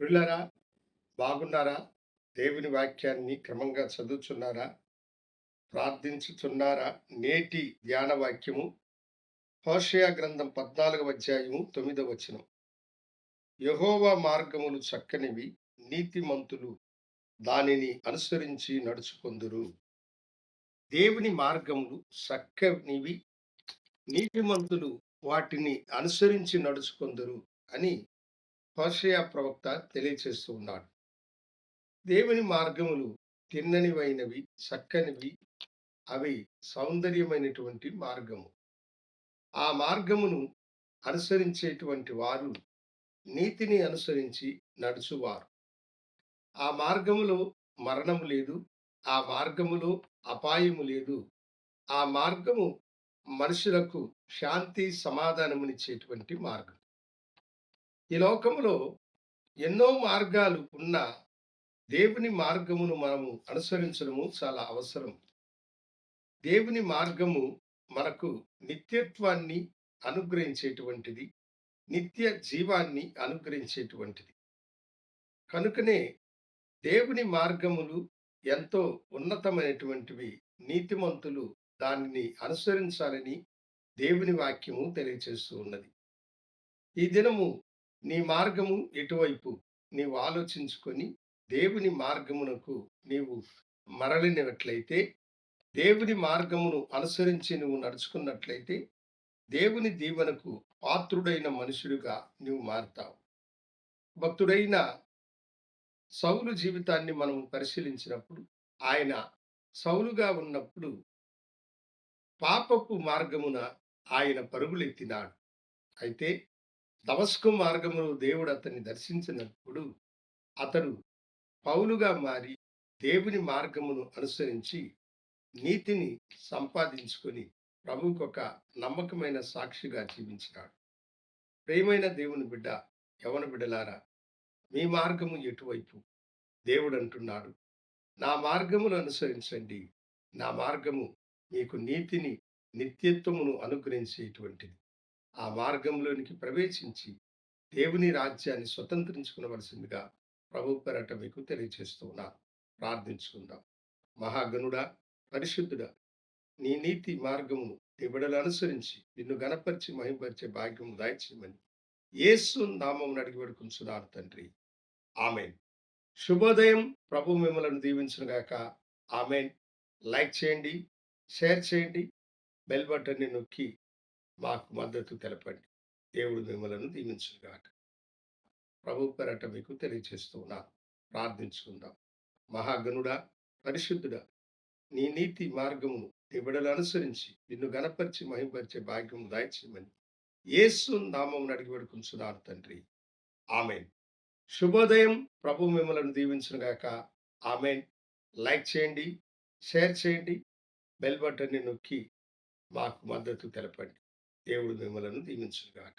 ప్రియులారా, బాగున్నారా? దేవుని వాక్యాన్ని క్రమంగా చదువుచున్నారా? ప్రార్థించుచున్నారా? నేటి ధ్యాన వాక్యము హోషేయ గ్రంథం 14వ అధ్యాయము 9వ వచనం. యెహోవా మార్గములు చక్కనివి, నీతిమంతులు దానిని అనుసరించి నడుచుకొందురు. దేవుని మార్గములు చక్కనివి, నీతిమంతులు వాటిని అనుసరించి నడుచుకొందురు అని హోషేయ ప్రవక్త తెలియచేస్తూ ఉన్నాడు. దేవుని మార్గములు తిన్ననివైనవి, చక్కనివి, అవి సౌందర్యమైనటువంటి మార్గము. ఆ మార్గమును అనుసరించేటువంటి వారు నీతిని అనుసరించి నడుచువారు. ఆ మార్గములో మరణము లేదు. ఆ మార్గములో అపాయము లేదు. ఆ మార్గము మనుషులకు శాంతి, సమాధానమునిచ్చేటువంటి మార్గం. ఈ లోకములో ఎన్నో మార్గాలు ఉన్నా దేవుని మార్గమును మనము అనుసరించడము చాలా అవసరం. దేవుని మార్గము మనకు నిత్యత్వాన్ని అనుగ్రహించేటువంటిది. నిత్య జీవాన్ని అనుగ్రహించేటువంటిది. కనుకనే దేవుని మార్గములు ఎంతో ఉన్నతమైనటువంటివి. నీతిమంతులు దానిని అనుసరించాలని దేవుని వాక్యము తెలియచేస్తూ ఉన్నది. ఈ దినము నీ మార్గము ఎటువైపు నీవు ఆలోచించుకొని దేవుని మార్గమునకు నీవు మరలినట్లయితే, దేవుని మార్గమును అనుసరించి నువ్వు నడుచుకున్నట్లయితే, దేవుని దీవెనకు పాత్రుడైన మనుషుడిగా నువ్వు మారతావు. భక్తుడైన సౌలు జీవితాన్ని మనం పరిశీలించినప్పుడు, ఆయన సౌలుగా ఉన్నప్పుడు పాపపు మార్గమున ఆయన పరుగులెత్తినాడు. అయితే దమస్కు మార్గమును దేవుడు అతన్ని దర్శించినప్పుడు, అతడు పౌలుగా మారి దేవుని మార్గమును అనుసరించి నీతిని సంపాదించుకొని ప్రభువుకొక నమ్మకమైన సాక్షిగా జీవించినాడు. ప్రియమైన దేవుని బిడ్డ, యవన బిడ్డలారా, మీ మార్గము ఎటువైపు? దేవుడు అంటున్నాడు, నా మార్గమును అనుసరించండి. నా మార్గము మీకు నీతిని, నిత్యత్వమును అనుగ్రహించేటువంటిది. ఆ మార్గంలోనికి ప్రవేశించి దేవుని రాజ్యాన్ని స్వతంత్రించుకునవలసిందిగా ప్రభు పేరట మీకు తెలియజేస్తూ ఉన్నాను. ప్రార్థించుకుందాం. మహాగణుడా, పరిశుద్ధుడా, నీ నీతి మార్గమును నీ బిడ్డలు అనుసరించి నిన్ను గణపరిచి మహింపరిచే భాగ్యము దయచేయమని యేసు నామమున అడిగి వేడుకొనుచున్నాను తండ్రి. ఆమేన్. శుభోదయం. ప్రభు మిమ్మలను దీవించును గాక. ఆమేన్. లైక్ చేయండి, షేర్ చేయండి, బెల్ బటన్‌ని నొక్కి మాకు మద్దతు తెలపండి. దేవుడు మిమ్మలను దీవించును గాక. ప్రభు పేరట మీకు తెలియజేస్తూ ఉన్నాను. ప్రార్థించుకుందాం. మహాగణుడా, పరిశుద్ధుడా, నీ నీతి మార్గమును నీ బిడ్డలు అనుసరించి నిన్ను గణపరిచి మహింపరిచే భాగ్యము దయచేయమని యేసు నామమున అడిగి వేడుకొనుచున్నాను తండ్రి. ఆమేన్. శుభోదయం. ప్రభు మిమ్మలను దీవించును గాక. ఆమేన్. లైక్ చేయండి, షేర్ చేయండి, బెల్ బటన్‌ని నొక్కి మాకు మద్దతు తెలపండి. దేవుడు మిమ్మలను దీవించును గాక.